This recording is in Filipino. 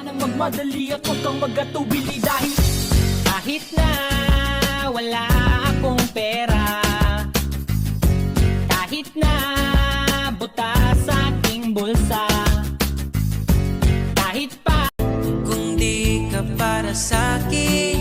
nang magmadali at huwag kang magatubili dahil Kahit na wala akong pera, kahit na butas sa aking bulsa, kahit pa Kung di ka para sa'kin